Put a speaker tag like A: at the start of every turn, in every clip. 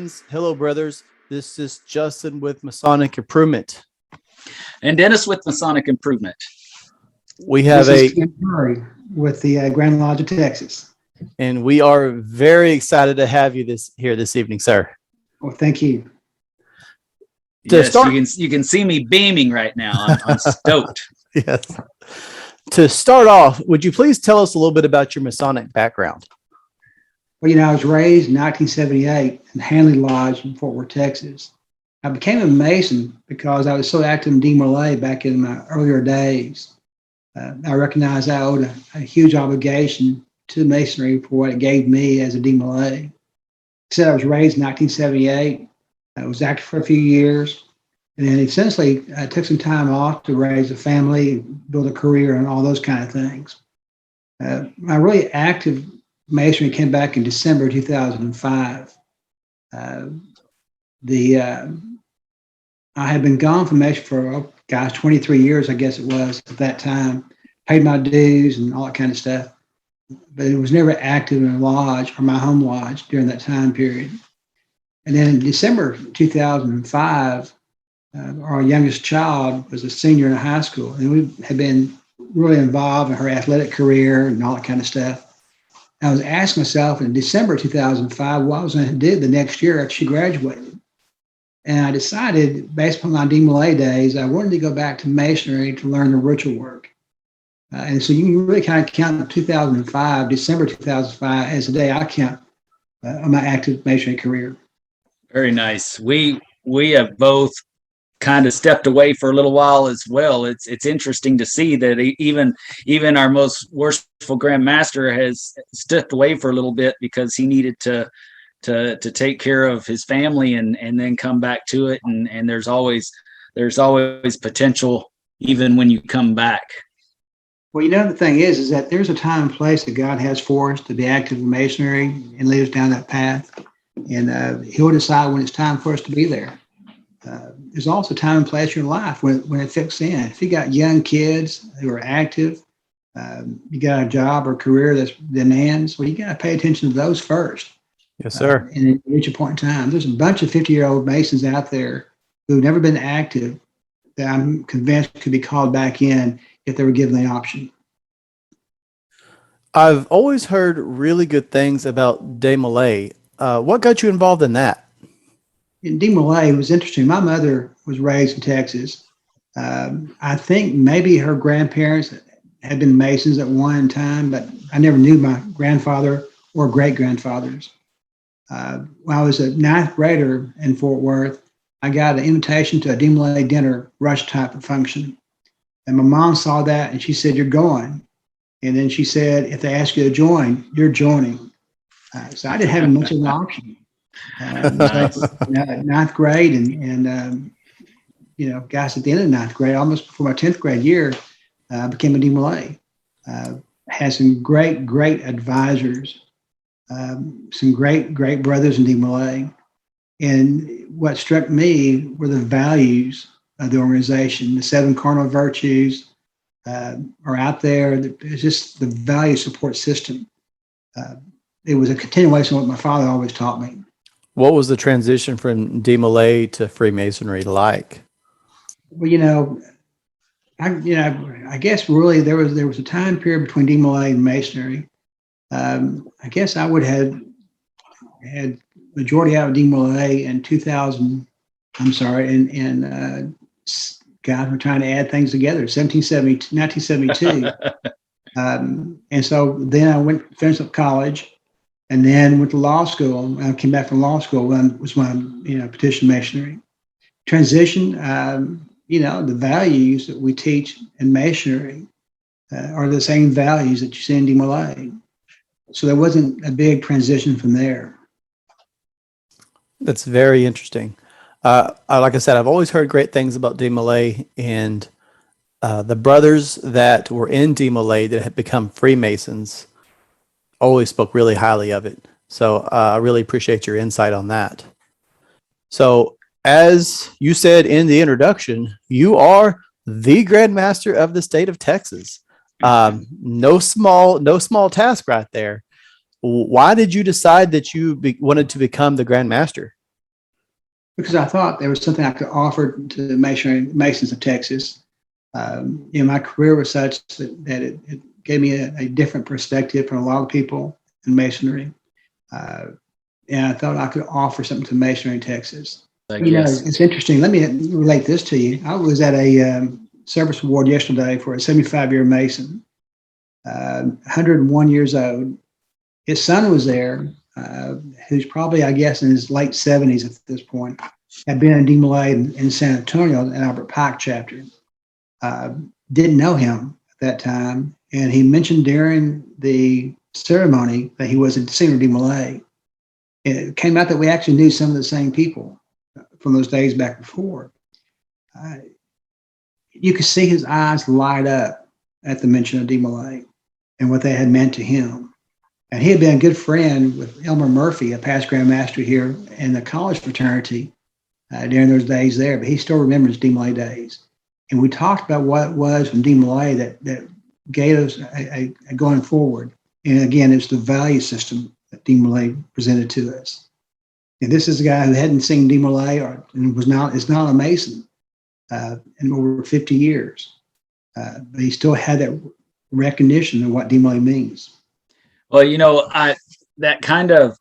A: friends. Hello, brothers. This is Justin with Masonic Improvement.
B: And Dennis with Masonic Improvement.
A: We have
C: This is Ken Murray with the Grand Lodge of Texas.
A: and we are very excited to have you this evening, sir.
C: Well, thank you.
B: Yes, you can see me beaming right now. I'm stoked.
A: Yes. To start off, would you please tell us a little bit about your Masonic background?
C: Well, I was raised in 1978 in Hanley Lodge in Fort Worth, Texas. I became a Mason because I was so active in Demolay back in my earlier days. I recognized I owed a huge obligation to Masonry for what it gave me as a Demolay. Like I said, I was raised in 1978. I was active for a few years. And then essentially, I took some time off to raise a family, build a career, and all those kind of things. My really active Masonry came back in December 2005. I had been gone from Masonry for, 23 years, I guess it was at that time. Paid my dues and all that kind of stuff. But it was never active in a lodge or my home lodge during that time period. And then in December 2005, our youngest child was a senior in high school, and we had been really involved in her athletic career and all that kind of stuff. I was asking myself in December 2005 what I was going to do the next year after she graduated. And I decided, based upon my Demolay days, I wanted to go back to Masonry to learn the ritual work. And so you can really kind of count 2005, December 2005, as the day I count on my active Masonry career.
B: Very nice. We have both kind of stepped away for a little while as well. It's interesting to see that even our most worshipful Grand Master has stepped away for a little bit because he needed to take care of his family and then come back to it. And there's always potential even when you come back.
C: Well, the thing is that there's a time and place that God has for us to be active in Masonry and lead us down that path. And he'll decide when it's time for us to be there. There's also time and place in your life when it fits in. If you got young kids who are active, you got a job or career that demands, well, you got to pay attention to those first.
A: Yes, sir.
C: And at reach a point in time, there's a bunch of 50-year-old Masons out there who've never been active that I'm convinced could be called back in if they were given the option.
A: I've always heard really good things about Demolay. What got you involved in that?
C: In Demolay, it was interesting. My mother was raised in Texas. I think maybe her grandparents had been Masons at one time, but I never knew my grandfather or great-grandfathers. When I was a ninth grader in Fort Worth, I got an invitation to a Demolay dinner rush type of function. And my mom saw that and she said, "You're going." And then she said, "If they ask you to join, you're joining." So I didn't have much of an option.
B: Nice.
C: Ninth grade and guys, at the end of ninth grade, almost before my 10th grade year, became a Demolay. Had some great advisors, some great brothers in Demolay. And what struck me were the values of the organization. The 7 cardinal virtues are out there. It's just the value support system. It was a continuation of what my father always taught me.
A: What was the transition from Demolay to Freemasonry like?
C: Well, I guess really there was a time period between Demolay and Masonry. I guess I would have had majority out of Demolay in 2000. I'm sorry, and guys were trying to add things together. 1972. And so then I finished up college. And then went to law school. I came back from law school when I petitioned Masonry. Transition, the values that we teach in Masonry are the same values that you see in Demolay. So there wasn't a big transition from there.
A: That's very interesting. Like I said, I've always heard great things about Demolay, and the brothers that were in Demolay that had become Freemasons always spoke really highly of it. So I really appreciate your insight on that. So as you said in the introduction, you are the Grand Master of the state of Texas. No small task right there. Why did you decide that you wanted to become the Grand Master?
C: because I thought there was something I could offer to the Masons of Texas. My career was such that it gave me a different perspective from a lot of people in Masonry. And I thought I could offer something to Masonry in Texas. It's interesting. Let me relate this to you. I was at a service award yesterday for a 75-year Mason, 101 years old. His son was there, who's probably, I guess, in his late 70s at this point, had been in Demolay in San Antonio, an Albert Pike chapter. Didn't know him at that time. And he mentioned during the ceremony that he was a senior Demolay. It came out that we actually knew some of the same people from those days back before. You could see his eyes light up at the mention of Demolay and what they had meant to him. And he had been a good friend with Elmer Murphy, a past Grand Master here in the college fraternity during those days there, but he still remembers Demolay days. And we talked about what it was from Demolay that gave us a going forward. And again, it's the value system that Demolay presented to us. And this is a guy who hadn't seen Demolay and is not a Mason in over 50 years. But he still had that recognition of what Demolay means.
B: Well, that kind of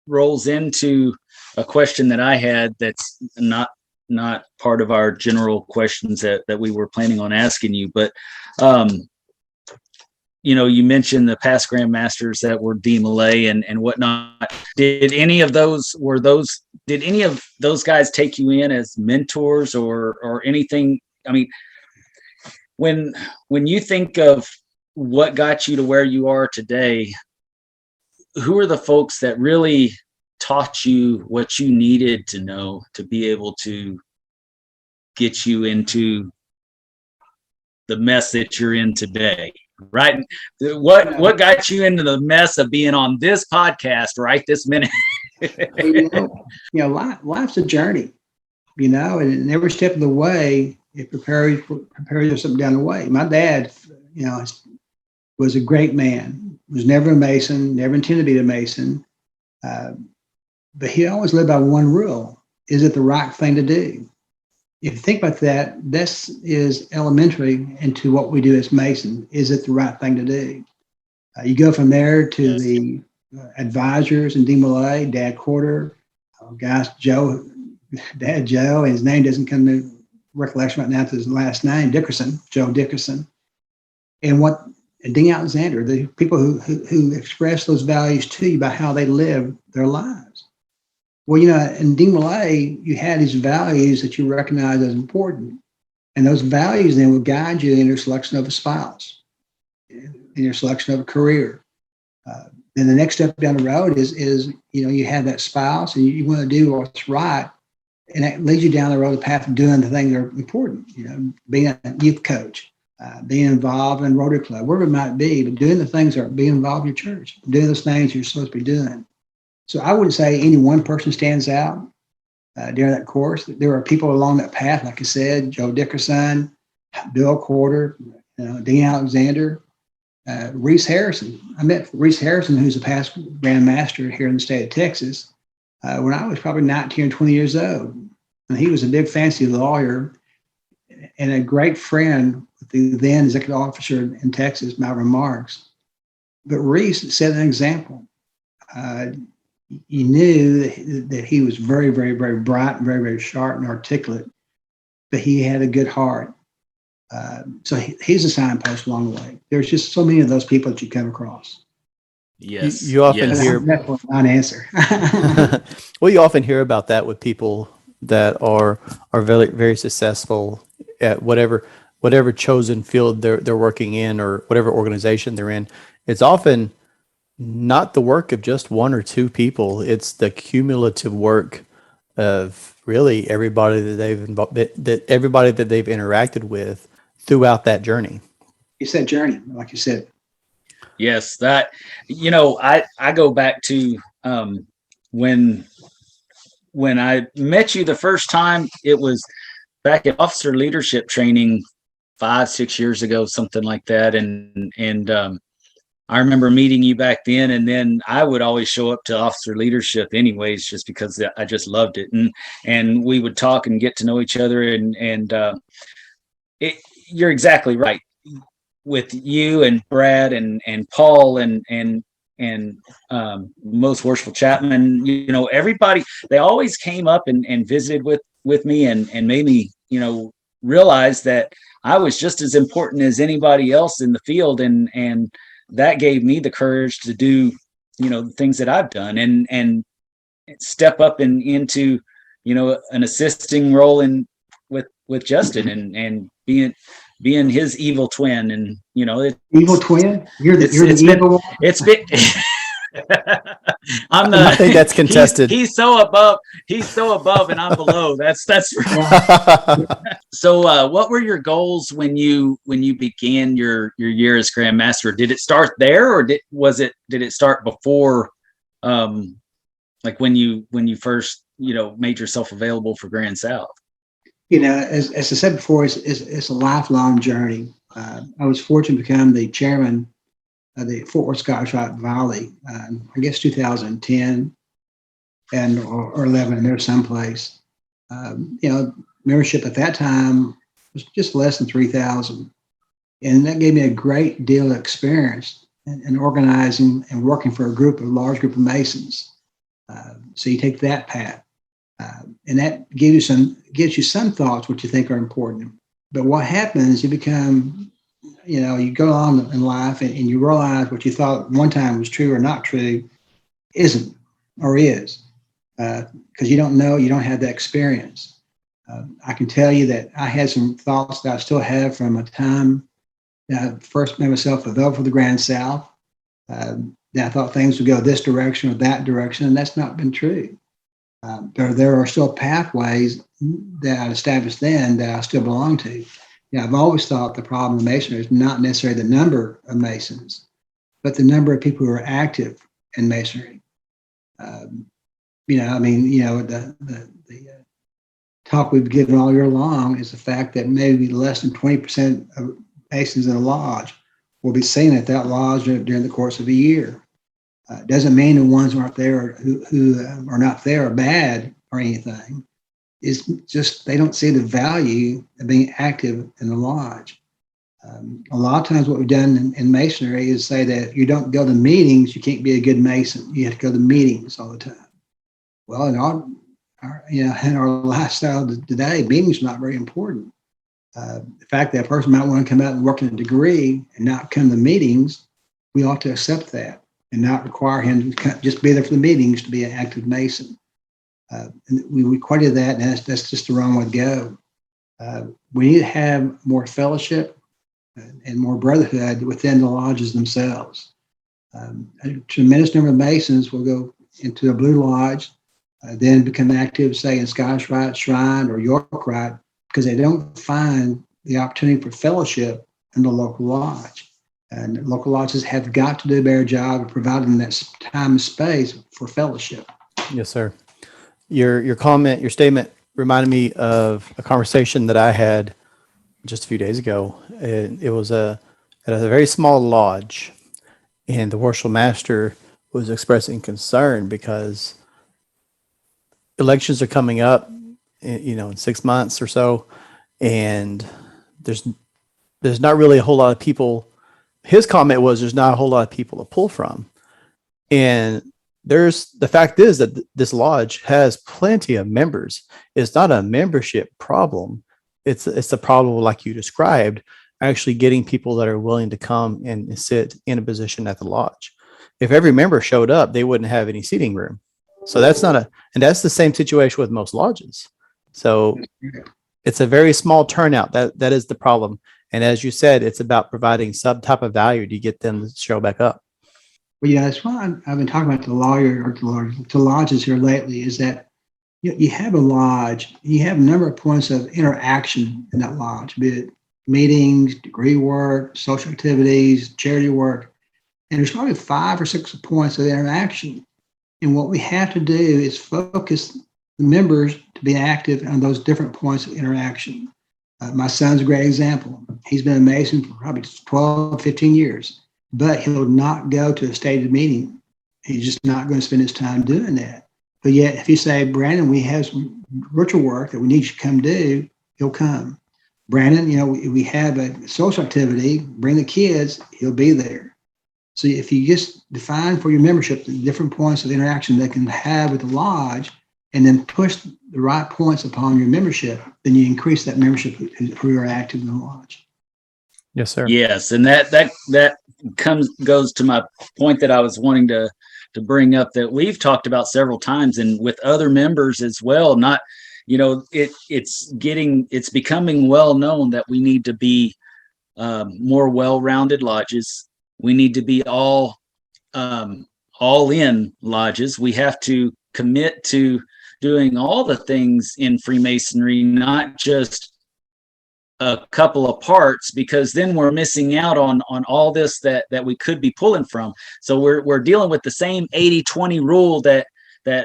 B: rolls into a question that I had that's not part of our general questions that we were planning on asking you, but you mentioned the past Grand Masters that were Demolay and whatnot. Did any of those guys take you in as mentors or anything? I mean, when you think of what got you to where you are today, who are the folks that really taught you what you needed to know to be able to get you into the mess that you're in today? Right? What got you into the mess of being on this podcast right this minute?
C: Life's a journey, and every step of the way, it prepares you for something down the way. My dad, was a great man, was never a Mason, never intended to be a Mason. But he always lived by one rule: is it the right thing to do? If you think about that, this is elementary into what we do as Masons. Is it the right thing to do? You go from there to the advisors in Demolay, Dad Quarter, Dad Joe, and his name doesn't come to recollection right now to his last name, Dickerson, Joe Dickerson. And Dean Alexander, the people who express those values to you by how they live their lives. Well, in Demolay, you had these values that you recognize as important. And those values then will guide you in your selection of a spouse, in your selection of a career. Then the next step down the road is you have that spouse and you want to do what's right. And that leads you down the road, the path of doing the things that are important, being a youth coach, being involved in Rotary Club, wherever it might be, but doing the things that are being involved in your church, doing those things you're supposed to be doing. So I wouldn't say any one person stands out during that course. There are people along that path, like I said, Joe Dickerson, Bill Quarter, Dean Alexander, Reese Harrison. I met Reese Harrison, who's a past Grand Master here in the state of Texas, when I was probably 19 or 20 years old. And he was a big fancy lawyer and a great friend with the then executive officer in Texas, Malcolm Marks. But Reese set an example. You knew that he was very, very, very bright and very, very sharp and articulate, but he had a good heart. So he's a signpost along the way. There's just so many of those people that you come across.
B: Yes.
A: You often hear
C: that's not an answer.
A: Well, you often hear about that with people that are very, very successful at whatever chosen field they're working in or whatever organization they're in. It's often not the work of just one or two people. It's the cumulative work of really everybody that they've interacted with throughout that journey.
C: You said journey, like you said.
B: Yes, that I go back to when I met you the first time. It was back at officer leadership training 5-6 years ago, something like that, and I remember meeting you back then, and then I would always show up to officer leadership anyways, just because I just loved it, and we would talk and get to know each other, and you're exactly right. With you and Brad and Paul and most worshipful Chapman, everybody, they always came up and visited with me and made me, realize that I was just as important as anybody else in the field, and that gave me the courage to do, the things that I've done and step up into, an assisting role with Justin and being his evil twin. And
C: Evil twin? You're the
B: it's
C: evil one?
B: it's been I'm
A: I think
B: the
A: that's contested.
B: he's so above and I'm below. That's so what were your goals when you began your year as Grand Master? Did it start there, or did it start before, like when you first made yourself available for Grand South?
C: As I said before, it's a lifelong journey. I was fortunate to become the chairman of the Fort Worth Scottish Rite Valley, I guess 2010 or 11, there someplace. Membership at that time was just less than 3,000. And that gave me a great deal of experience in organizing and working for a large group of Masons. So you take that path. And that gives you some thoughts what you think are important. But what happens, you become, you go on in life and you realize what you thought one time was true or not true isn't or is, because you don't know, you don't have that experience. I can tell you that I had some thoughts that I still have from a time that I first made myself available for the Grand South. That I thought things would go this direction or that direction, and that's not been true. There are still pathways that I established then that I still belong to. I've always thought the problem of Masonry is not necessarily the number of Masons, but the number of people who are active in Masonry. The talk we've given all year long is the fact that maybe less than 20% of Masons in a lodge will be seen at that lodge during the course of a year. Doesn't mean the ones who aren't there who are not there are bad or anything. It's just they don't see the value of being active in the lodge. A lot of times what we've done in Masonry is say that if you don't go to meetings, you can't be a good Mason. You have to go to meetings all the time. Well, in our lifestyle today, meetings are not very important. The fact that a person might want to come out and work in a degree and not come to meetings, we ought to accept that and not require him to just be there for the meetings to be an active Mason. And we equated that, and that's just the wrong way to go. We need to have more fellowship and more brotherhood within the lodges themselves. A tremendous number of Masons will go into a Blue Lodge, then become active, say, in Scottish Rite, Shrine, or York Rite, because they don't find the opportunity for fellowship in the local lodge. And local lodges have got to do a better job of providing that time and space for fellowship.
A: Yes, sir. Your statement reminded me of a conversation that I had just a few days ago. It was at a very small lodge, and the worshipful master was expressing concern because elections are coming up, in 6 months or so, and there's not really a whole lot of people. His comment was there's not a whole lot of people to pull from, and the fact is that this lodge has plenty of members. It's not a membership problem. It's a problem like you described, actually getting people that are willing to come and sit in a position at the lodge. If every member showed up, they wouldn't have any seating room. So that's and that's the same situation with most lodges. So it's a very small turnout. That is the problem. And as you said, it's about providing some type of value to get them to show back up.
C: Well, that's why I've been talking about to lodges here lately, is that you have a lodge, you have a number of points of interaction in that lodge, be it meetings, degree work, social activities, charity work. And there's probably 5 or 6 points of interaction. And what we have to do is focus the members to be active on those different points of interaction. My son's a great example. He's been a Mason for probably 12, 15 years. but he'll not go to a stated meeting. He's just not going to spend his time doing that. But yet, if you say, Brandon, we have some ritual work that we need you to come do, he'll come. Brandon, we have a social activity, bring the kids, he'll be there. So if you just define for your membership the different points of interaction they can have with the lodge, and then push the right points upon your membership, then you increase that membership who are active in the lodge.
A: Yes, sir.
B: Yes, and that goes to my point that I was wanting to bring up, that we've talked about several times, and with other members as well. Not, it's becoming well known that we need to be more well-rounded lodges. We need to be all in lodges. We have to commit to doing all the things in Freemasonry, not just a couple of parts, because then we're missing out on all this that we could be pulling from. So we're dealing with the same 80-20 rule that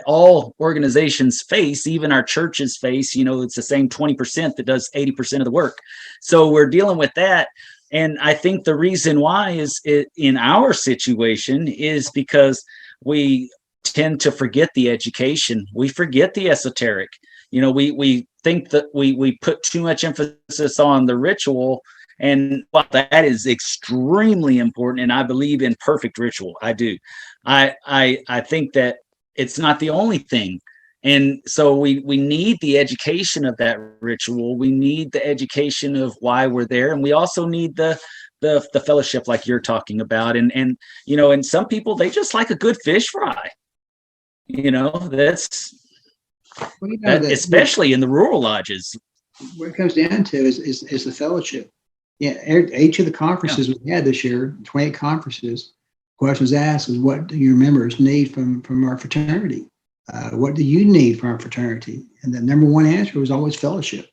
B: all organizations face, even our churches face. It's the same 20% that does 80% of the work. So we're dealing with that. And I think the reason why is in our situation is because we tend to forget the education. We forget the esoteric. We think that we put too much emphasis on the ritual, and while that is extremely important, and I believe in perfect ritual, I do. I think that it's not the only thing. And so we need the education of that ritual. We need the education of why we're there. And we also need the fellowship like you're talking about. And some people, they just like a good fish fry. That's especially in the rural lodges.
C: What it comes down to is the fellowship. Yeah, each of the conferences we had this year, 28 conferences, questions asked is, what do your members need from our fraternity? What do you need from our fraternity? And the number one answer was always fellowship.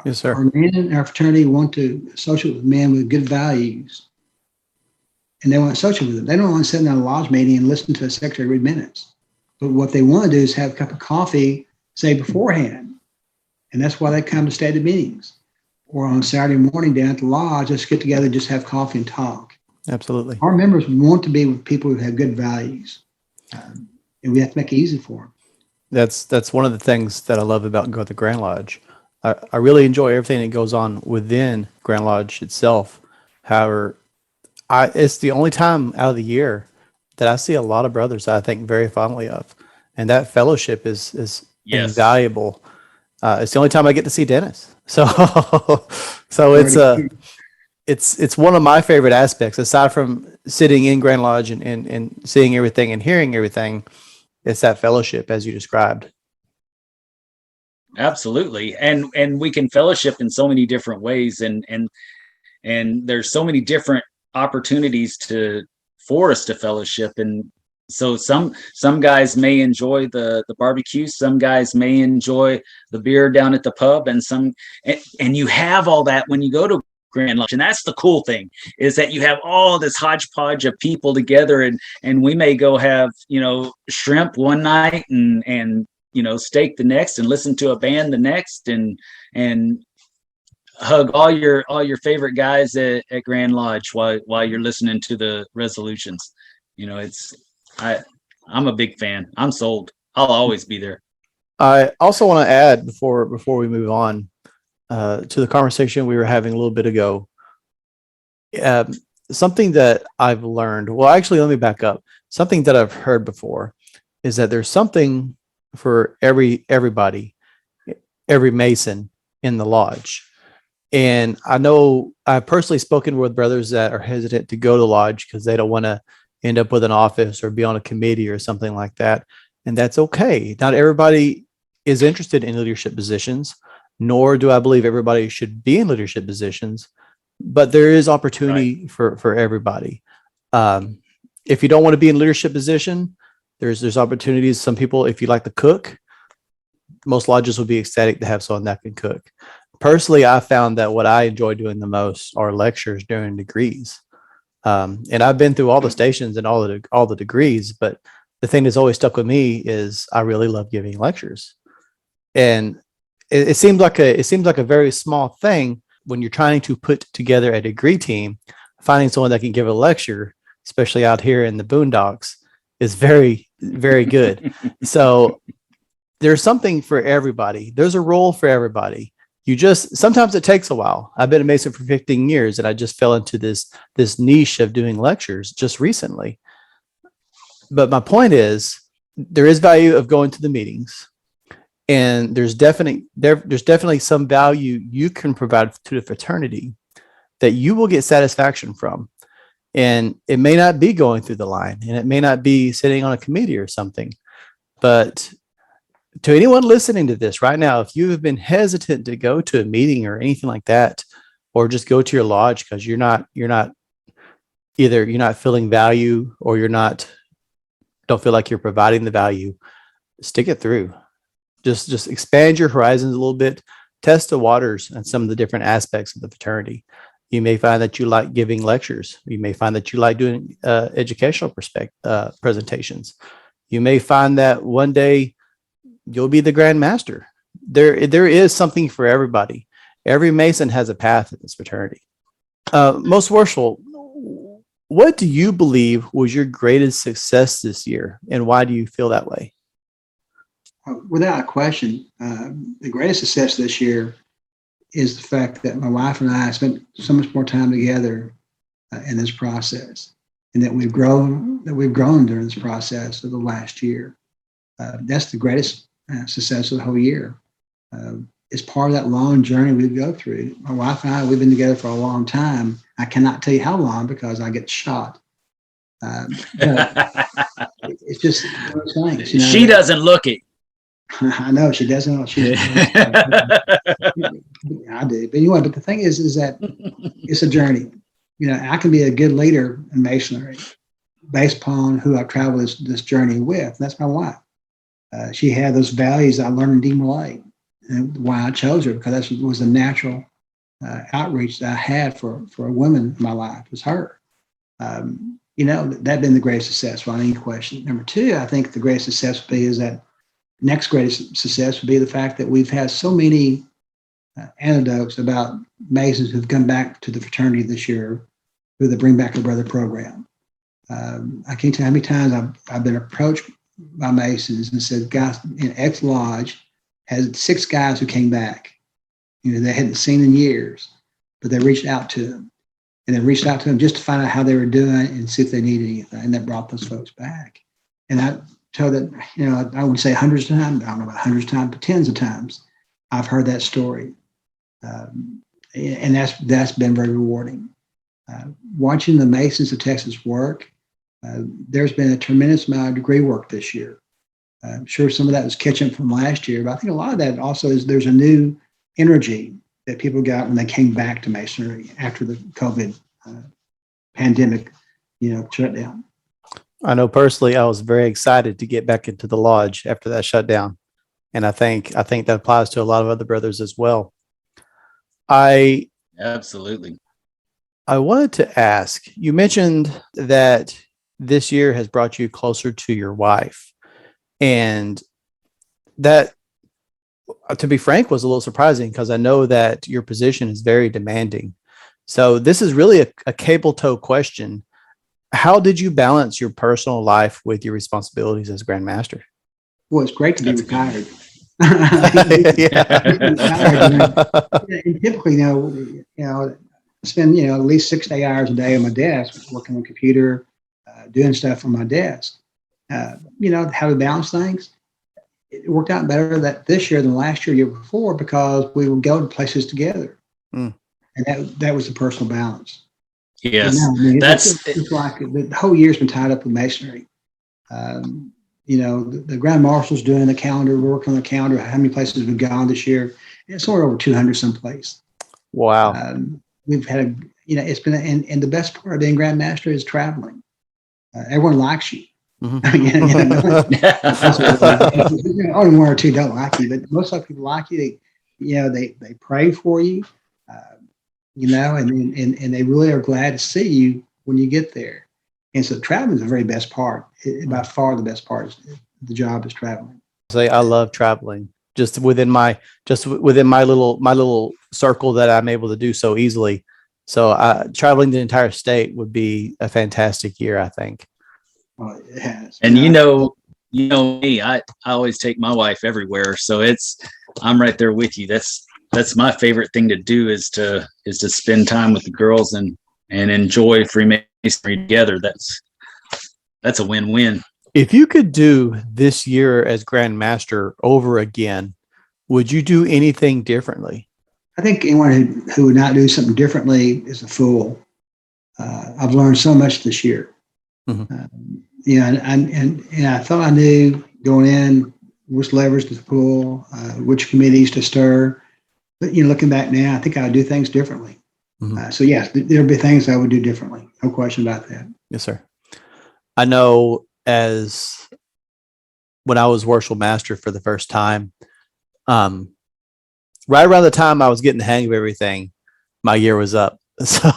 A: Yes, sir.
C: Our men in our fraternity want to associate with men with good values, and they want to associate with them. They don't want to sit in a lodge meeting and listen to a secretary read minutes. But what they want to do is have a cup of coffee, say, beforehand. And that's why they come to stated meetings. Or on a Saturday morning down at the lodge, just get together, just have coffee and talk.
A: Absolutely.
C: Our members want to be with people who have good values. And we have to make it easy for them.
A: That's one of the things that I love about going to the Grand Lodge. I really enjoy everything that goes on within Grand Lodge itself. However, it's the only time out of the year that I see a lot of brothers that I think very fondly of, and that fellowship is
B: Yes.
A: invaluable. It's the only time I get to see Dennis, so it's one of my favorite aspects, aside from sitting in Grand Lodge and seeing everything and hearing everything. It's that fellowship, as you described.
B: Absolutely. And we can fellowship in so many different ways, and there's so many different opportunities for us to fellowship. And so some guys may enjoy the barbecue, some guys may enjoy the beer down at the pub, and you have all that when you go to Grand Lodge. And that's the cool thing, is that you have all this hodgepodge of people together, and we may go have shrimp one night and steak the next, and listen to a band the next, and hug all your favorite guys at Grand Lodge while you're listening to the resolutions. I'm a big fan. I'm sold. I'll always be there.
A: I also want to add before we move on to the conversation we were having a little bit ago. Something that I've learned. Well, actually, let me back up. Something that I've heard before is that there's something for everybody, every Mason in the lodge. And I know I've personally spoken with brothers that are hesitant to go to lodge because they don't want to end up with an office or be on a committee or something like that. And that's okay. Not everybody is interested in leadership positions, nor do I believe everybody should be in leadership positions, but there is opportunity for everybody. If you don't want to be in leadership position, there's opportunities. Some people, if you like to cook, most lodges will be ecstatic to have someone that can cook. Personally, I found that what I enjoy doing the most are lectures during degrees. And I've been through all the stations and all the degrees, but the thing that's always stuck with me is I really love giving lectures. And it seems like a very small thing when you're trying to put together a degree team. finding someone that can give a lecture, especially out here in the boondocks, is very, very good. So there's something for everybody. There's a role for everybody. Sometimes it takes a while. I've been a Mason for 15 years and I just fell into this niche of doing lectures just recently. But my point is, there is value of going to the meetings, and there's definitely some value you can provide to the fraternity that you will get satisfaction from. And it may not be going through the line, and it may not be sitting on a committee or something. But to anyone listening to this right now, if you have been hesitant to go to a meeting or anything like that, or just go to your lodge because you're not feeling value, or don't feel like you're providing the value, stick it through. Just expand your horizons a little bit, test the waters on some of the different aspects of the fraternity. You may find that you like giving lectures. You may find that you like doing educational presentations. You may find that one day you'll be the Grand Master. There is something for everybody. Every Mason has a path in this fraternity. Most worshipful, what do you believe was your greatest success this year, and why do you feel that way?
C: Without a question, the greatest success this year is the fact that my wife and I spent so much more time together in this process, and that we've grown during this process of the last year. That's the greatest success of the whole year. It's part of that long journey we go through. My wife and I, we've been together for a long time. I cannot tell you how long because I get shot. But it's just one of those things.
B: She doesn't look it.
C: I know she doesn't. I do. But anyway, but the thing is that it's a journey. I can be a good leader in Masonry based upon who I've traveled this journey with. That's my wife. She had those values I learned in Demolay, and why I chose her, because that was a natural outreach that I had for a woman in my life, was her. That been the greatest success without any question. Number two, I think the greatest success next greatest success would be the fact that we've had so many anecdotes about Masons who've come back to the fraternity this year through the Bring Back a Brother program. I can't tell you how many times I've been approached by Masons and said, guys, in X Lodge had 6 guys who came back. They hadn't seen in years, but they reached out to them. And they reached out to them just to find out how they were doing and see if they needed anything. And that brought those folks back. And I told that, I would say hundreds of times, I don't know about hundreds of times, but tens of times, I've heard that story. And that's been very rewarding. Watching the Masons of Texas work, there's been a tremendous amount of degree work this year. I'm sure some of that was catching up from last year, but I think a lot of that also is there's a new energy that people got when they came back to Masonry after the COVID pandemic, shut down.
A: I know personally, I was very excited to get back into the lodge after that shutdown. And I think that applies to a lot of other brothers as well.
B: Absolutely.
A: I wanted to ask, you mentioned that this year has brought you closer to your wife. And that, to be frank, was a little surprising because I know that your position is very demanding. So this is really a cable toe question. How did you balance your personal life with your responsibilities as Grand Master?
C: Well, it's great to be retired. And typically, I spend at least 6 to 8 hours a day on my desk working on the computer, doing stuff on my desk. How to balance things. It worked out better this year than last year before, because we would go to places together, and that was the personal balance.
B: Yes,
C: it's like the whole year's been tied up with Masonry. The Grand Marshal's doing the calendar, we're working on the calendar, how many places we've gone this year. It's somewhere over 200 someplace.
A: Wow.
C: We've had it's been, and the best part of being Grand Master is traveling. Everyone likes you. Only one or two don't like you, but most of the people like you. They pray for you, and they really are glad to see you when you get there. And so traveling is the very best part. By far the best part of the job is traveling.
A: I love traveling. Just within my little circle that I'm able to do so easily. So traveling the entire state would be a fantastic year, I think.
C: Well, it has.
B: And you know me, I always take my wife everywhere. So I'm right there with you. That's my favorite thing to do is to spend time with the girls and enjoy Freemasonry together. That's a win-win.
A: If you could do this year as Grand Master over again, would you do anything differently?
C: I think anyone who would not do something differently is a fool. I've learned so much this year. And I thought I knew going in which levers to pull, which committees to stir. But looking back now, I think I would do things differently. So yes, there'll be things I would do differently. No question about that.
A: Yes, sir. I know as when I was worshipful master for the first time, right around the time I was getting the hang of everything, my year was up. So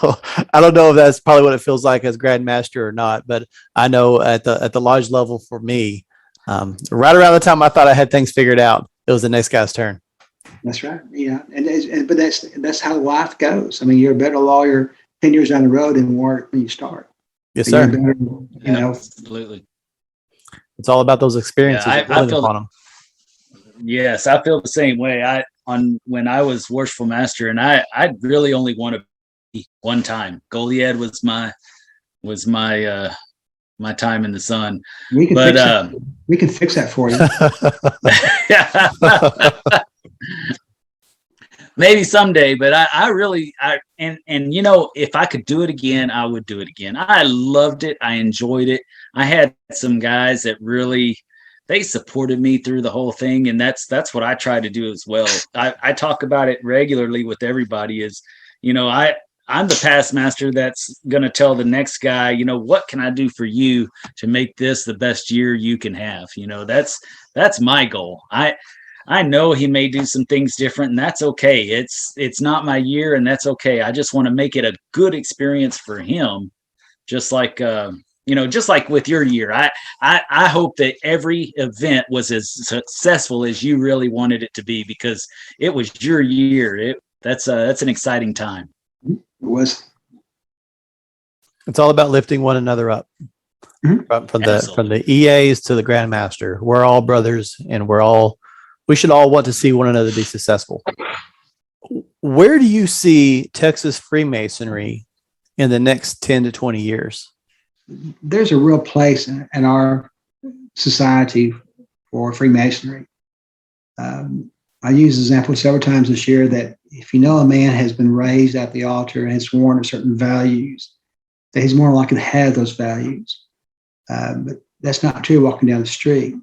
A: I don't know if that's probably what it feels like as Grand Master or not, but I know at the lodge level for me, right around the time I thought I had things figured out, it was the next guy's turn.
C: That's right. But that's how life goes. I mean, you're a better lawyer 10 years down the road than you were when you start.
A: Yes,
C: so
A: sir.
B: Absolutely.
A: It's all about those experiences.
B: Yeah, I feel
A: upon them.
B: Yes, I feel the same way. When I was worshipful master, and I really only want to be one time. Goliad was my time in the sun.
C: We can fix that for you.
B: Maybe someday, but if I could do it again, I would do it again. I loved it. I enjoyed it. I had some guys that really, they supported me through the whole thing. And that's what I try to do as well. I talk about it regularly with everybody is, I'm the past master that's going to tell the next guy, what can I do for you to make this the best year you can have? That's my goal. I know he may do some things different, and that's okay. It's not my year, and that's okay. I just want to make it a good experience for him, just like just like with your year. I hope that every event was as successful as you really wanted it to be because it was your year. That's an exciting time.
C: It was.
A: It's all about lifting one another up. From the EAs to the Grand Master. We're all brothers, and we should all want to see one another be successful. Where do you see Texas Freemasonry in the next 10 to 20 years?
C: There's a real place in our society for Freemasonry. I use the example several times this year that if a man has been raised at the altar and has sworn to certain values, that he's more likely to have those values. But that's not true walking down the street.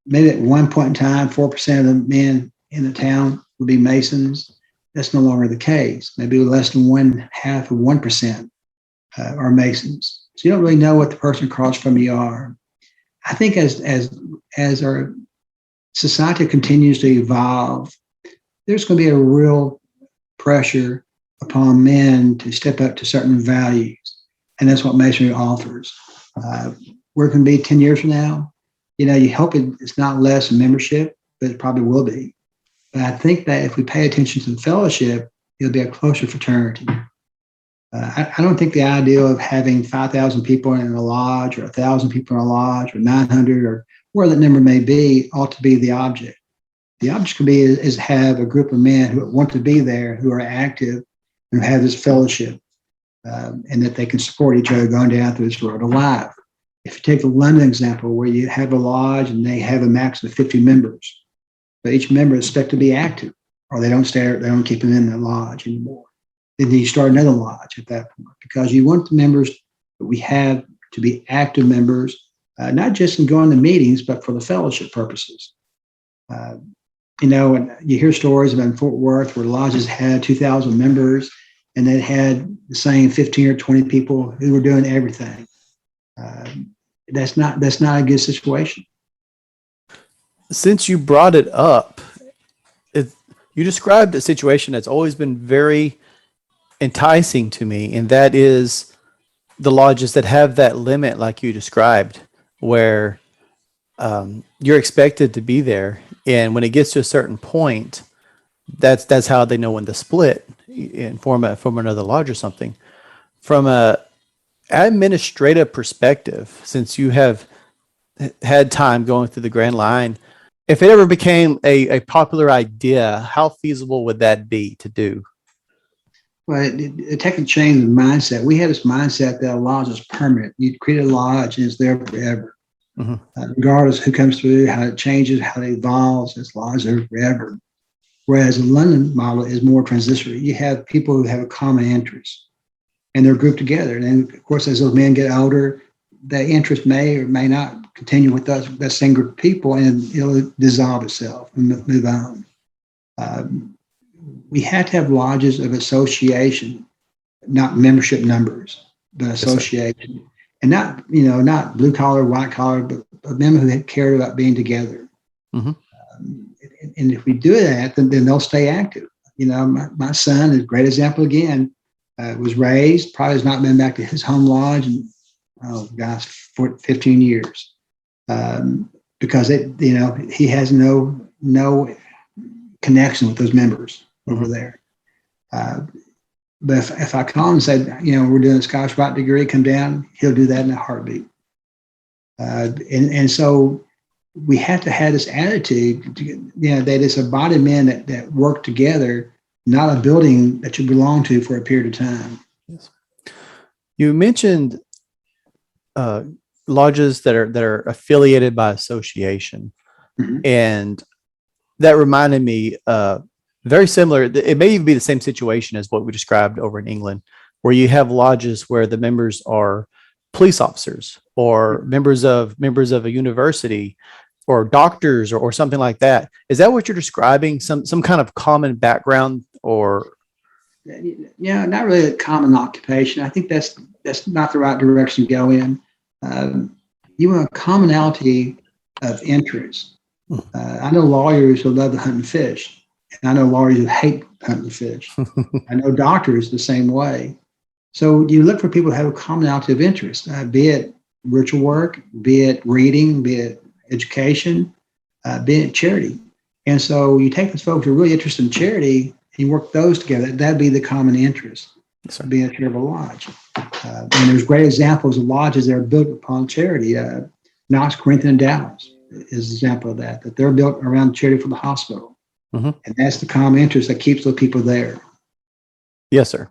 C: Maybe at one point in time, 4% of the men in the town would be Masons. That's no longer the case. Maybe less than 0.5% are Masons. So you don't really know what the person across from you are. I think as our society continues to evolve, there's going to be a real pressure upon men to step up to certain values. And that's what Masonry offers. Where it can be 10 years from now, you hope it's not less in membership, but it probably will be. But I think that if we pay attention to the fellowship, it'll be a closer fraternity. I don't think the idea of having 5,000 people in a lodge or 1,000 people in a lodge or 900 or where the number may be ought to be the object. The object could be is have a group of men who want to be there, who are active, and have this fellowship, and that they can support each other going down through this road alive. If you take the London example, where you have a lodge and they have a max of 50 members, but each member is expected to be active, or they don't keep them in the lodge anymore. Then you start another lodge at that point because you want the members that we have to be active members, not just in going to meetings, but for the fellowship purposes. And you hear stories about in Fort Worth where lodges had 2,000 members and they had the same 15 or 20 people who were doing everything. That's not a good situation.
A: Since you brought it up, you described a situation that's always been very enticing to me, and that is the lodges that have that limit like you described, where you're expected to be there, and when it gets to a certain point, that's how they know when to split. and form another lodge or something. From a administrative perspective, since you have had time going through the Grand Line, if it ever became a popular idea, how feasible would that be to do?
C: Well, it takes a change of mindset. We had this mindset that a lodge is permanent. You create a lodge and it's there forever. Regardless of who comes through, how it changes, how it evolves, this lodge is there forever. Whereas the London model is more transitionary. You have people who have a common interest and they're grouped together. And of course, as those men get older, that interest may or may not continue with that same group of people, and it'll dissolve itself and move on. We had to have lodges of association, not membership numbers, but association. Yes, and not blue collar, white collar, but men who cared about being together. And if we do that, then they'll stay active. My son is a great example again, was raised, probably has not been back to his home lodge in, 15 years. Because he has no connection with those members over there. But if I call him and say, we're doing a Scottish Rite degree, come down, he'll do that in a heartbeat. And so we have to have this attitude, that it's a body of men that work together, not a building that you belong to for a period of time.
A: Yes. You mentioned lodges that are affiliated by association, and that reminded me very similar. It may even be the same situation as what we described over in England, where you have lodges where the members are police officers or members of a university or doctors or something like that. Is that what you're describing? Some kind of common background or?
C: Yeah, not really a common occupation. I think that's not the right direction to go in. You want a commonality of interest. I know lawyers who love to hunt and fish, and I know lawyers who hate hunting and fish. I know doctors the same way. So you look for people who have a commonality of interest, be it ritual work, be it reading, be it education, be it charity. And so you take those folks who are really interested in charity and you work those together. That'd be the common interest, being a charitable lodge. And there's great examples of lodges that are built upon charity. Knox, Corinthian, and Dallas is an example of that they're built around charity for the hospital. And that's the common interest that keeps those people there.
A: Yes, sir.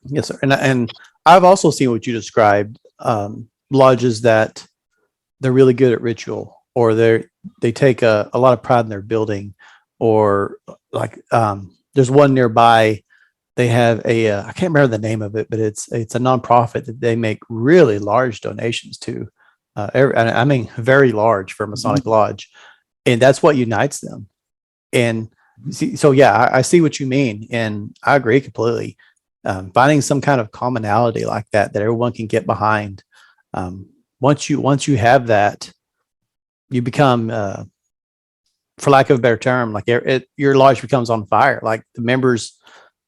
A: Yes, sir. And I've also seen what you described, lodges that they're really good at ritual, or they take a lot of pride in their building, or like there's one nearby. They have I can't remember the name of it, but it's a nonprofit that they make really large donations to. I mean, very large for a Masonic lodge, and that's what unites them. And so, yeah, I see what you mean, and I agree completely. Finding some kind of commonality like that everyone can get behind. Once you have that, you become, for lack of a better term, like your lodge becomes on fire. Like the members,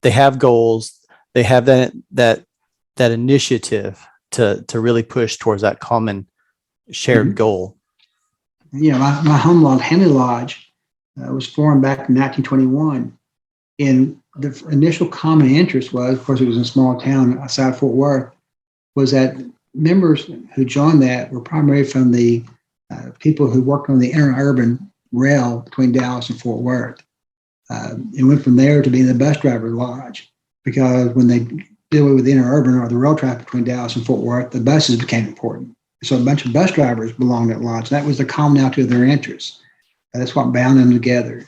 A: they have goals, they have that initiative to really push towards that common shared goal.
C: My home lodge, Henley Lodge, was formed back in 1921. And the initial common interest was, of course, it was in a small town outside Fort Worth, was that members who joined that were primarily from the people who worked on the interurban rail between Dallas and Fort Worth. It went from there to being the bus driver lodge, because when they deal with the interurban or the road traffic between Dallas and Fort Worth, the buses became important. So a bunch of bus drivers belonged at lodge. That was the commonality of their interests. That's what bound them together.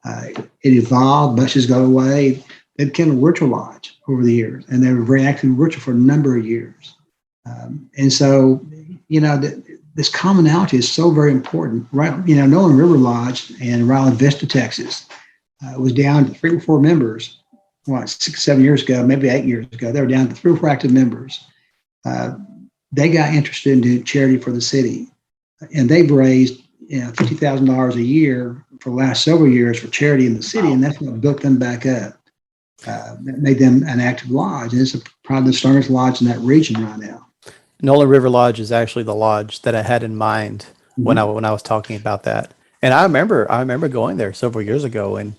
C: It evolved, buses go away. They became a ritual lodge over the years, and they were very active in ritual for a number of years. And so, this commonality is so very important. Right, Nolan River Lodge in Riley Vista, Texas, was down to 3 or 4 members. 6, 7 years ago, maybe 8 years ago, they were down to 3 or 4 active members. They got interested in doing charity for the city, and they've raised $50,000 a year for the last several years for charity in the city, and that's what built them back up. That made them an active lodge, and it's probably the strongest lodge in that region right now.
A: Nolan River Lodge is actually the lodge that I had in mind when I was talking about that. And I remember going there several years ago, and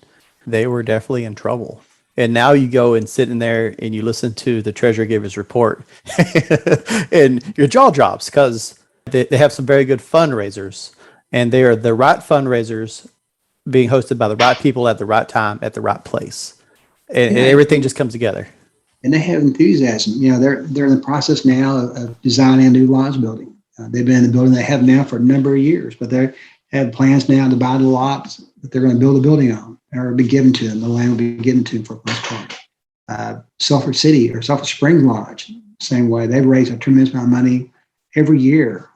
A: they were definitely in trouble. And now you go and sit in there and you listen to the treasurer give his report and your jaw drops because they have some very good fundraisers, and they are the right fundraisers being hosted by the right people at the right time at the right place. And everything just comes together.
C: And they have enthusiasm. They're in the process now of designing a new lodge building. They've been in the building they have now for a number of years, but they have plans now to buy the lots that they're going to build a building on, or be given to them. The land will be given to them for the most part. Sulphur City or Sulphur Springs Lodge, same way. They've raised a tremendous amount of money every year.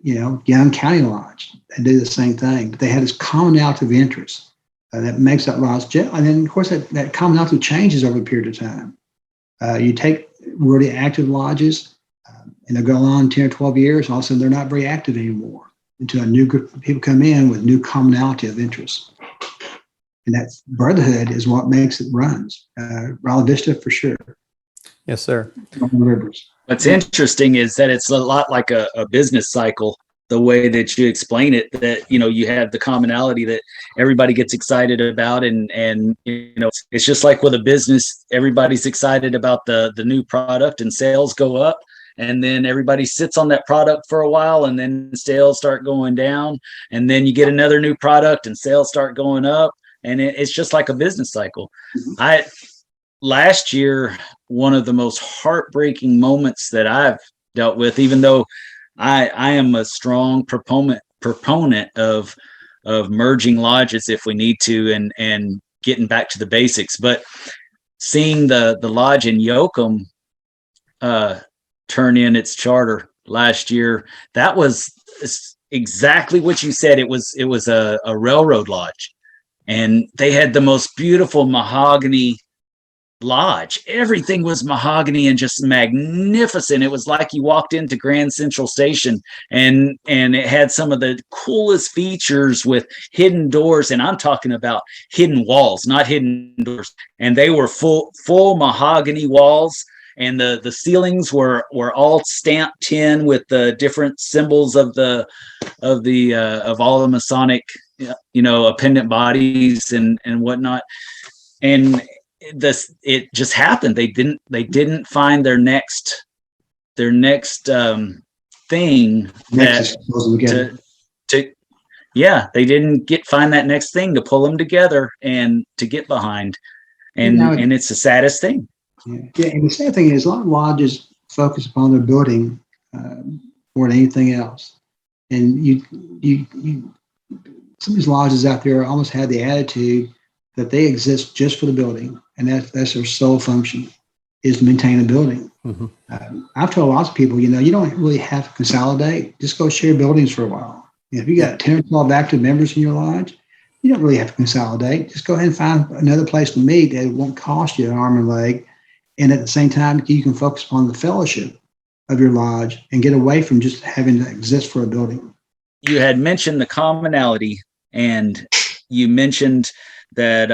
C: Young County Lodge, they do the same thing, but they have this commonality of interest that makes that lodge. And then, of course, that commonality changes over a period of time. You take really active lodges, and they'll go on 10 or 12 years. All of a sudden, they're not very active anymore until a new group of people come in with new commonality of interest. And that brotherhood is what makes it runs. Raleigh Vista, for sure.
A: Yes, sir.
C: Rivers.
B: What's interesting is that it's a lot like a business cycle, the way that you explain it, that, you have the commonality that everybody gets excited about. And it's just like with a business, everybody's excited about the new product and sales go up. And then everybody sits on that product for a while, and then sales start going down. And then you get another new product and sales start going up. And it's just like a business cycle.
C: Mm-hmm.
B: Last year, one of the most heartbreaking moments that I've dealt with, even though I am a strong proponent of merging lodges if we need to, and getting back to the basics, but seeing the lodge in Yoakum turn in its charter last year, that was exactly what you said. It was a railroad lodge, and they had the most beautiful mahogany lodge. Everything was mahogany and just magnificent. It was like you walked into Grand Central Station, and it had some of the coolest features with hidden doors, and I'm talking about hidden walls, not hidden doors. And they were full mahogany walls, and the ceilings were all stamped tin with the different symbols of all the Masonic appendant bodies and whatnot. And it just happened. They didn't find their next thing they didn't find that next thing to pull them together and to get behind. And it's the saddest thing.
C: Yeah, and the sad thing is a lot of lodges focus upon their building more than anything else. And you some of these lodges out there almost had the attitude that they exist just for the building, and that's their sole function, is to maintain a building. Mm-hmm. I've told lots of people, you don't really have to consolidate. Just go share buildings for a while. If you got 10 or 12 active members in your lodge, you don't really have to consolidate. Just go ahead and find another place to meet that won't cost you an arm and a leg. And at the same time, you can focus upon the fellowship of your lodge and get away from just having to exist for a building.
B: You had mentioned the commonality, and you mentioned that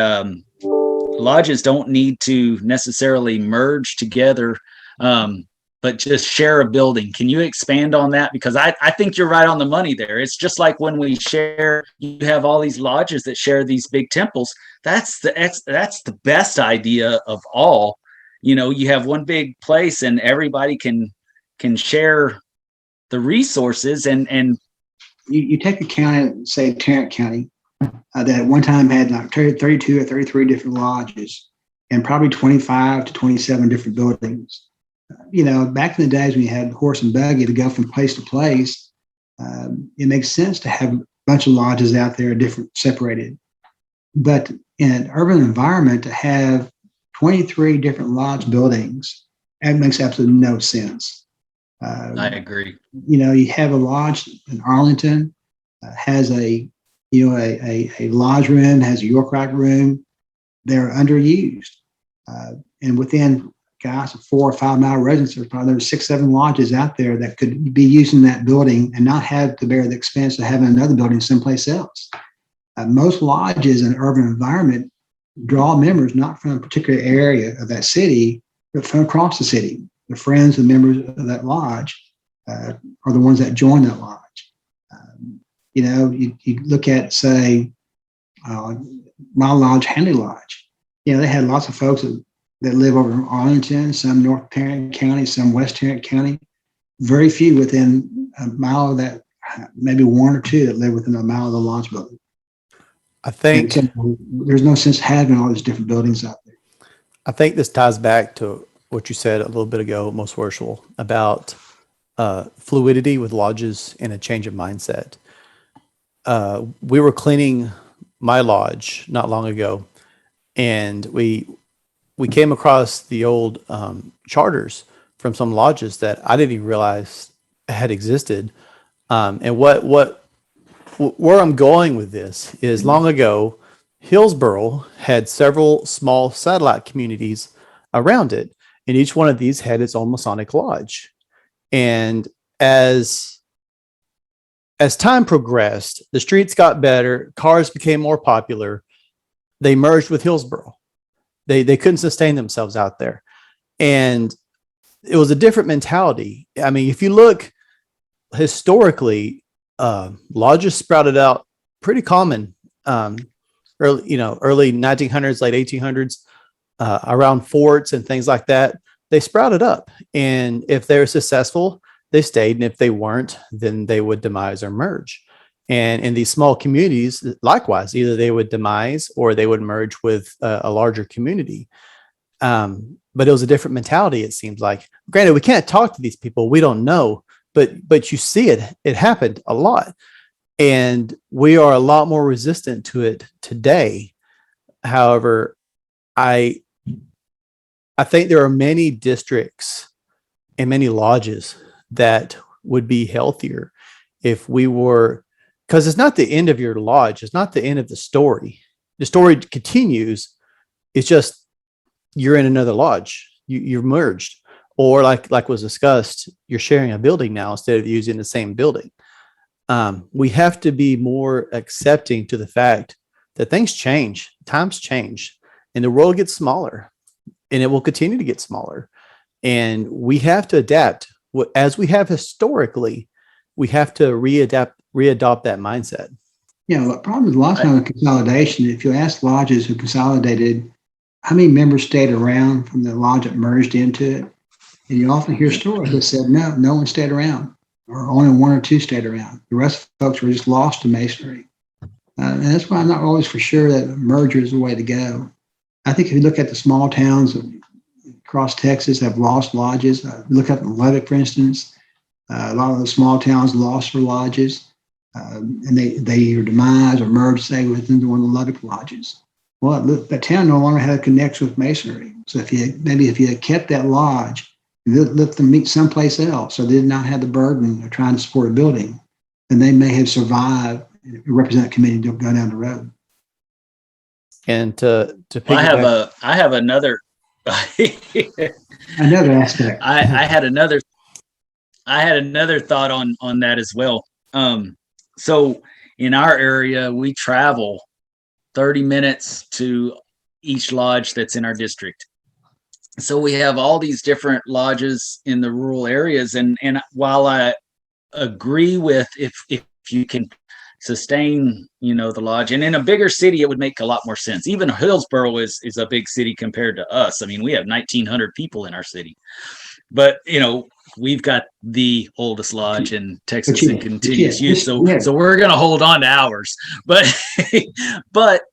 B: lodges don't need to necessarily merge together, but just share a building. Can you expand on that? Because I think you're right on the money there. It's just like when we share, you have all these lodges that share these big temples. That's the best idea of all. You have one big place and everybody can share the resources. And
C: you take a county, say Tarrant County, that at one time had like 32 or 33 different lodges and probably 25 to 27 different buildings. Back in the days when you had horse and buggy to go from place to place, it makes sense to have a bunch of lodges out there, separated. But in an urban environment, to have 23 different lodge buildings, that makes absolutely no sense.
B: I agree.
C: You have a lodge in Arlington, has a lodge room, has a York Rack room. They're underused. And within 4 or 5 mile radius, there's 6, 7 lodges out there that could be using that building and not have to bear the expense of having another building someplace else. Most lodges in an urban environment draw members not from a particular area of that city, but from across the city. The friends and members of that lodge are the ones that join that lodge. You look at, say, my lodge, Hanley Lodge. they had lots of folks that live over in Arlington, some North Tarrant County, some West Tarrant County. Very few within a mile of that, maybe one or two that live within a mile of the lodge building.
A: I think
C: there's no sense having all these different buildings out there.
A: I think this ties back to what you said a little bit ago, most worshipful, about fluidity with lodges and a change of mindset. We were cleaning my lodge not long ago, and we came across the old charters from some lodges that I didn't even realize had existed. And where I'm going with this is, long ago, Hillsborough had several small satellite communities around it, and each one of these had its own Masonic lodge. And as time progressed, the streets got better, cars became more popular. They merged with Hillsborough. They couldn't sustain themselves out there, and it was a different mentality. I mean, if you look historically, lodges sprouted out pretty common, early 1900s, late 1800s, around forts and things like that. They sprouted up, and if they were successful, they stayed, and if they weren't, then they would demise or merge. And in these small communities, likewise, either they would demise or they would merge with a larger community. But it was a different mentality, it seems like. Granted, we can't talk to these people. We don't know, but you see it. It happened a lot. And we are a lot more resistant to it today. However, I think there are many districts and many lodges that would be healthier if we were, because it's not the end of your lodge. It's not the end of the story. The story continues. It's just you're in another lodge. You're merged, or like was discussed, you're sharing a building now instead of using the same building. We have to be more accepting to the fact that things change, times change, and the world gets smaller, and it will continue to get smaller. And we have to adapt. As we have historically, we have to readopt that mindset.
C: The problem with a lot of time with consolidation, if you ask lodges who consolidated, how many members stayed around from the lodge that merged into it? And you often hear stories that said, no one stayed around, or only one or two stayed around. The rest of the folks were just lost to Masonry. And that's why I'm not always for sure that a merger is the way to go. I think if you look at the small towns across Texas have lost lodges, look at Lubbock, for instance, a lot of the small towns lost their lodges, and they either demise or merge, say, within one of the Lubbock lodges. Well, that town no longer had a connection with Masonry. So if you had kept that lodge, let them meet someplace else, so they did not have the burden of trying to support a building, then they may have survived and represent a community to go down the road.
A: And to
B: I have another
C: another aspect.
B: I had another thought on that as well. So in our area, we travel 30 minutes to each lodge that's in our district. So we have all these different lodges in the rural areas. And while I agree with if you can sustain, the lodge, and in a bigger city, it would make a lot more sense. Even Hillsborough is a big city compared to us. I mean, we have 1,900 people in our city, but we've got the oldest lodge in Texas in continuous use. So we're going to hold on to ours. But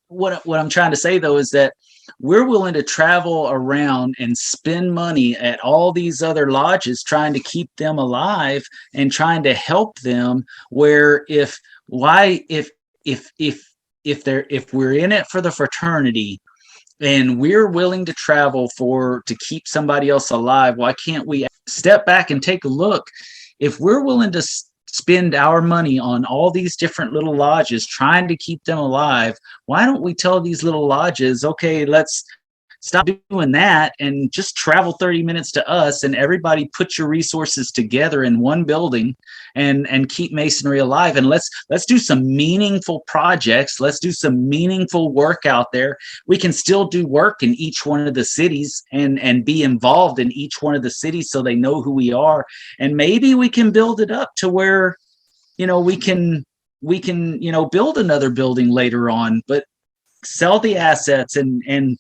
B: what I'm trying to say though is that we're willing to travel around and spend money at all these other lodges trying to keep them alive and trying to help them, where if we're in it for the fraternity and we're willing to travel to keep somebody else alive, why can't we step back and take a look? If we're willing to spend our money on all these different little lodges trying to keep them alive, why don't we tell these little lodges, okay, let's stop doing that and just travel 30 minutes to us, and everybody put your resources together in one building and keep Masonry alive. And let's do some meaningful projects. Let's do some meaningful work out there. We can still do work in each one of the cities and be involved in each one of the cities so they know who we are. And maybe we can build it up to where, we can build another building later on. But sell the assets and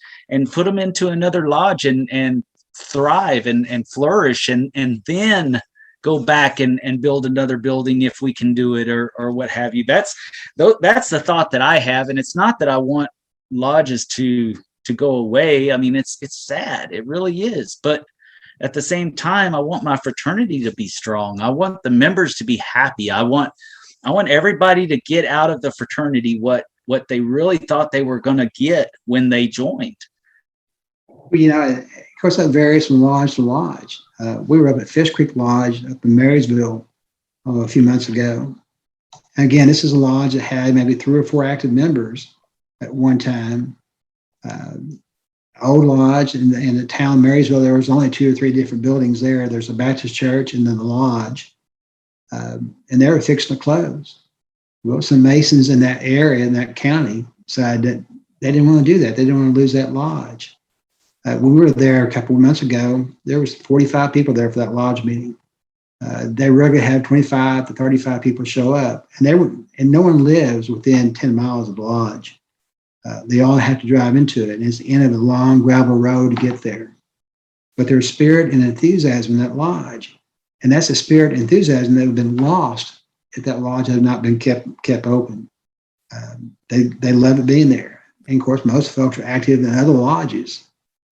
B: put them into another lodge and thrive and flourish and then go back and build another building if we can do it or what have you. That's the thought that I have. And it's not that I want lodges to go away. I mean, it's sad. It really is. But at the same time, I want my fraternity to be strong. I want the members to be happy. I want everybody to get out of the fraternity what they really thought they were going to get when they joined.
C: Of course, that varies from lodge to lodge. We were up at Fish Creek Lodge up in Marysville a few months ago. And again, this is a lodge that had maybe 3 or 4 active members at one time. Old lodge in the town of Marysville, there was only 2 or 3 different buildings there. There's a Baptist church and then the lodge. And they were fixing to close. Well, some Masons in that area, in that county, decided that they didn't want to do that. They didn't want to lose that lodge. When we were there a couple of months ago, there was 45 people there for that lodge meeting. They regularly have 25 to 35 people show up, and no one lives within 10 miles of the lodge. They all have to drive into it, and it's the end of a long gravel road to get there. But there's spirit and enthusiasm in that lodge, and that's a spirit and enthusiasm that have been lost if that lodge had not been kept open. They love it being there. And of course, most folks are active in other lodges,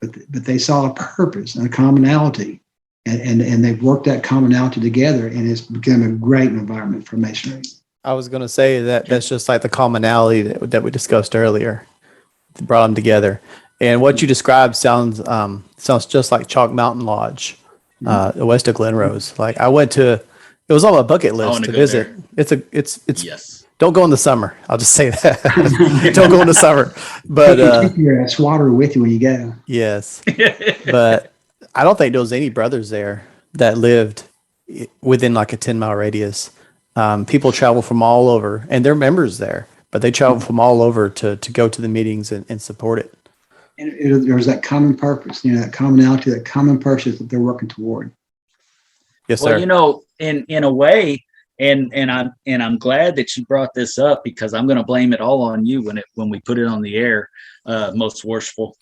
C: but they saw a purpose and a commonality, and they've worked that commonality together, and it's become a great environment for Masonry.
A: I was going to say that's just like the commonality that we discussed earlier, that brought them together. And what you described sounds just like Chalk Mountain Lodge, west of Glen Rose. Like I went to, it was on my bucket list to visit. There. It's
B: Yes.
A: Don't go in the summer. I'll just say that. Don't go in the summer. But
C: keep your swatter with you when you go.
A: Yes, but I don't think there was any brothers there that lived within like a 10-mile radius. People travel from all over, and they're members there, but they travel from all over to go to the meetings and support it.
C: And there's that common purpose, that commonality, that common purpose that they're working toward.
A: Yes, sir.
B: Well, in a way, and I'm glad that you brought this up, because I'm going to blame it all on you when we put it on the air, most worshipful.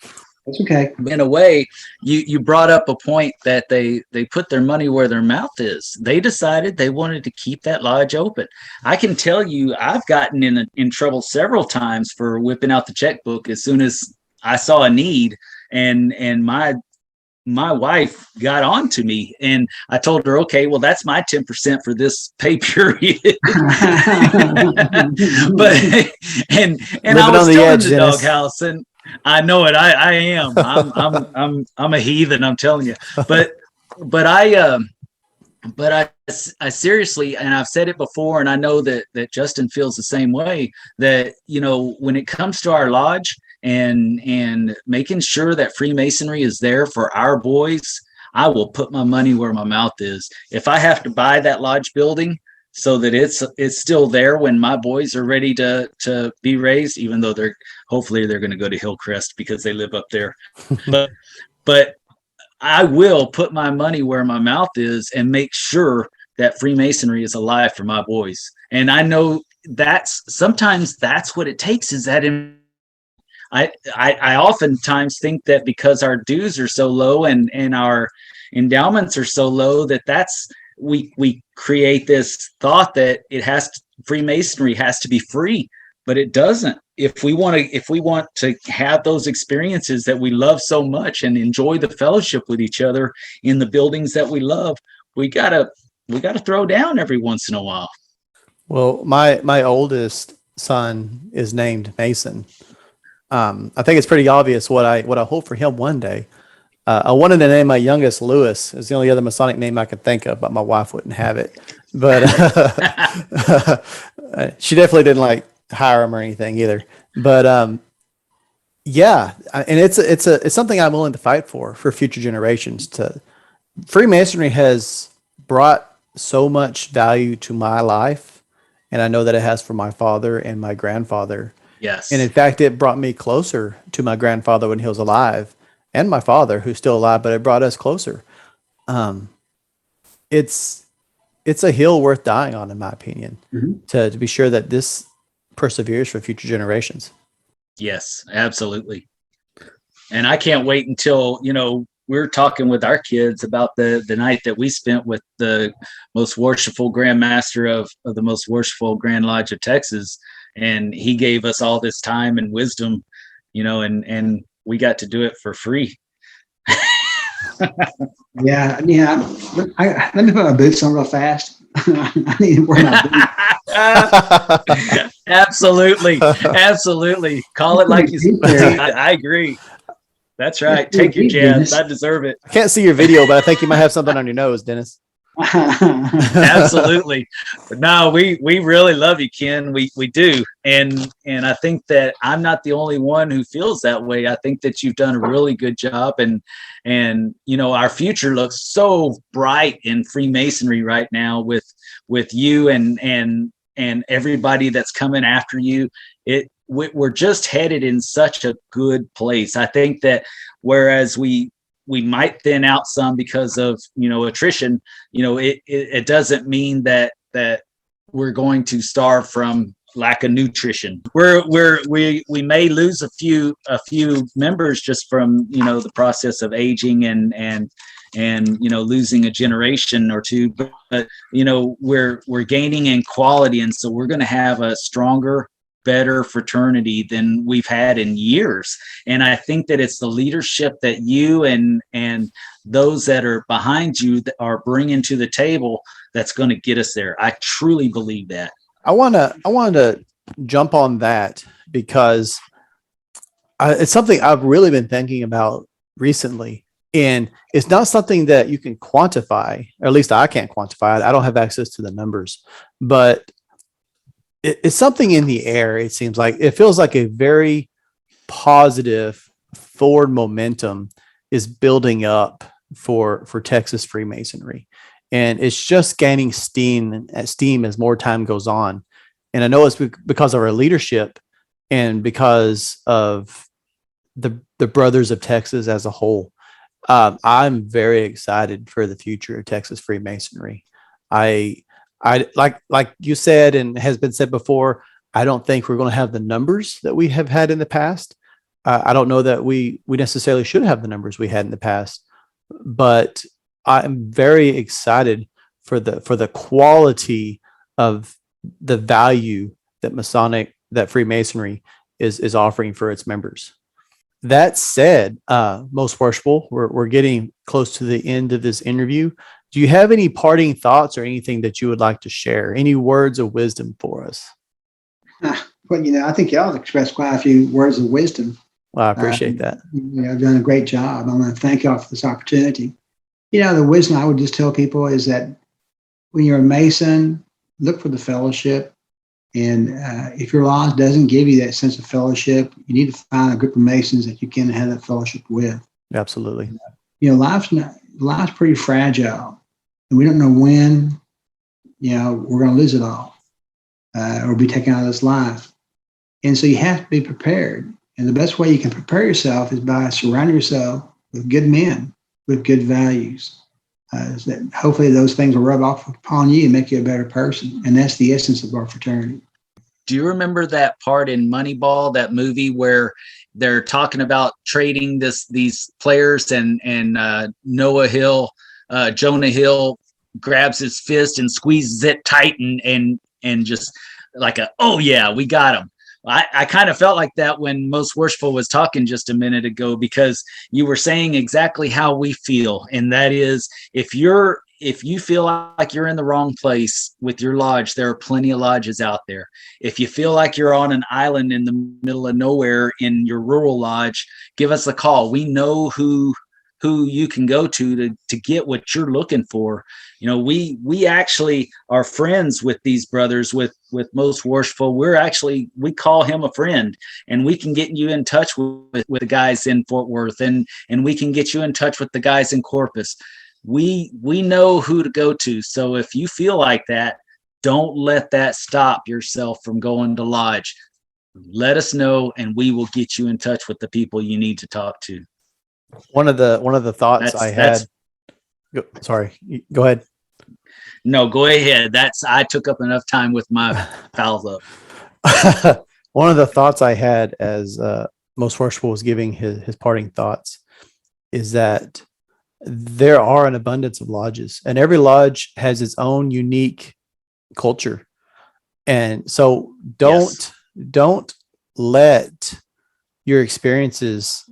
C: That's okay.
B: In a way, you brought up a point that they put their money where their mouth is. They decided they wanted to keep that lodge open. I can tell you, I've gotten in trouble several times for whipping out the checkbook as soon as I saw a need, and my wife got on to me, and I told her, okay, well, that's my 10% for this pay period. But and I was still in the doghouse, and I know it. I am. I'm a heathen. I'm telling you. But I seriously, and I've said it before, and I know that Justin feels the same way, that when it comes to our lodge and making sure that Freemasonry is there for our boys, I will put my money where my mouth is. If I have to buy that lodge building so that it's still there when my boys are ready to be raised, even though hopefully they're going to go to Hillcrest because they live up there. But I will put my money where my mouth is and make sure that Freemasonry is alive for my boys. And I know sometimes that's what it takes, is that I oftentimes think that because our dues are so low and our endowments are so low, we create this thought that Freemasonry has to be free, but it doesn't. If we want to have those experiences that we love so much and enjoy the fellowship with each other in the buildings that we love, we gotta throw down every once in a while.
A: Well, my oldest son is named Mason. I think it's pretty obvious what I hope for him one day. I wanted to name my youngest Lewis. It's the only other Masonic name I could think of, but my wife wouldn't have it. But she definitely didn't hire him or anything either. But yeah, and it's something I'm willing to fight for future generations. Freemasonry has brought so much value to my life, and I know that it has for my father and my grandfather.
B: Yes.
A: And in fact, it brought me closer to my grandfather when he was alive, and my father, who's still alive, but it brought us closer. It's a hill worth dying on, in my opinion, to be sure that this perseveres for future generations.
B: Yes, absolutely. And I can't wait until, we're talking with our kids about the night that we spent with the most worshipful Grand Master of the most worshipful Grand Lodge of Texas. And he gave us all this time and wisdom, and we got to do it for free.
C: Yeah. Let me put my boots on real fast. I need to wear my boots.
B: Absolutely. Absolutely. Call it like you said. I agree. That's right. Take your jabs. I deserve it.
A: I can't see your video, but I think you might have something on your nose, Dennis.
B: Absolutely. But no, we really love you, Ken. We do. And I think that I'm not the only one who feels that way. I think that you've done a really good job, and our future looks so bright in Freemasonry right now with you and everybody that's coming after you. We're just headed in such a good place. I think that whereas we might thin out some because of attrition, it doesn't mean that we're going to starve from lack of nutrition. We may lose a few members just from the process of aging and losing a generation or two, but we're gaining in quality, and so we're going to have a stronger, better fraternity than we've had in years. And I think that it's the leadership that you and those that are behind you that are bringing to the table that's going to get us there. I truly believe that.
A: I want to jump on that because it's something I've really been thinking about recently, and it's not something that you can quantify, or at least I can't quantify it. I don't have access to the numbers, but it's something in the air. It seems like it feels like a very positive forward momentum is building up for Texas Freemasonry, and it's just gaining steam as more time goes on. And I know it's because of our leadership and because of the brothers of Texas as a whole. I'm very excited for the future of Texas Freemasonry. I like you said, and has been said before, I don't think we're going to have the numbers that we have had in the past. I don't know that we necessarily should have the numbers we had in the past, but I'm very excited for the quality of the value that Freemasonry is offering for its members. That said, most worshipful, we're getting close to the end of this interview. Do you have any parting thoughts or anything that you would like to share? Any words of wisdom for us?
C: Well, I think y'all have expressed quite a few words of wisdom.
A: Well, I appreciate that.
C: I've done a great job. I want to thank y'all for this opportunity. The wisdom I would just tell people is that when you're a Mason, look for the fellowship. And if your lodge doesn't give you that sense of fellowship, you need to find a group of Masons that you can have that fellowship with.
A: Absolutely.
C: Life's pretty fragile, and we don't know when, we're going to lose it all or be taken out of this life. And so you have to be prepared. And the best way you can prepare yourself is by surrounding yourself with good men, with good values. That hopefully those things will rub off upon you and make you a better person. And that's the essence of our fraternity.
B: Do you remember that part in Moneyball, that movie where they're talking about trading these players and Jonah Hill grabs his fist and squeezes it tight and just like oh yeah, we got him. I kind of felt like that when Most Worshipful was talking just a minute ago, because you were saying exactly how we feel. And that is, if you feel like you're in the wrong place with your lodge, there are plenty of lodges out there. If you feel like you're on an island in the middle of nowhere in your rural lodge, give us a call. We know who you can go to get what you're looking for. We actually are friends with these brothers, with Most Worshipful. We call him a friend, and we can get you in touch with the guys in Fort Worth, and we can get you in touch with the guys in Corpus. We know who to go to. So if you feel like that, don't let that stop yourself from going to lodge. Let us know, and we will get you in touch with the people you need to talk to.
A: One of the thoughts I had. Sorry, go ahead.
B: No, go ahead. I took up enough time with my fouls up.
A: One of the thoughts I had as Most Worshipful was giving his parting thoughts is that there are an abundance of lodges, and every lodge has its own unique culture. And so don't let your experiences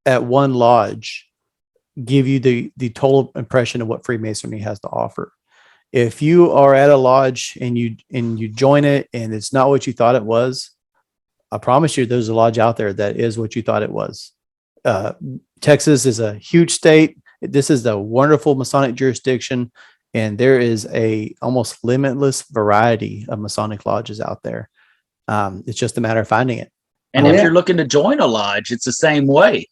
A: at one lodge give you the total impression of what Freemasonry has to offer. If you are at a lodge and you join it and it's not what you thought it was, I promise you there's a lodge out there that is what you thought it was. Texas is a huge state. This is a wonderful Masonic jurisdiction, and there is a almost limitless variety of Masonic lodges out there. It's just a matter of finding it.
B: And if you're looking to join a lodge, it's the same way.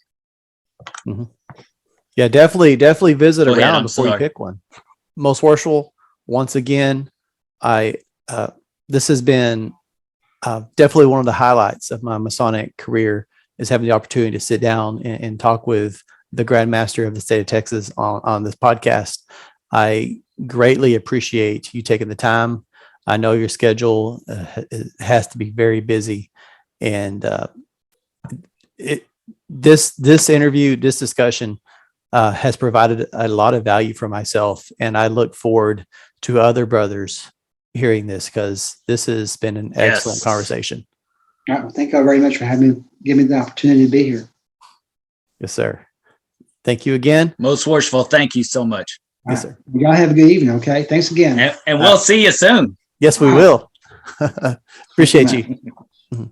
A: Mm-hmm. Yeah, definitely visit
B: Go ahead,
A: around
B: I'm
A: before you
B: sorry.
A: pick one. Most Worshipful, once again, this has been definitely one of the highlights of my Masonic career, is having the opportunity to sit down and talk with the Grand Master of the state of Texas on this podcast. I greatly appreciate you taking the time. I know your schedule has to be very busy, and this interview, this discussion has provided a lot of value for myself, and I look forward to other brothers hearing this, because this has been an excellent conversation.
C: All right, well, thank you very much for giving me the opportunity to be here.
A: Yes, sir. Thank you again.
B: Most Worshipful, thank you so much.
A: Yes, sir.
C: Well, y'all have a good evening, okay? Thanks again.
B: And we'll see you soon.
A: Yes, we will. Appreciate you. Mhm.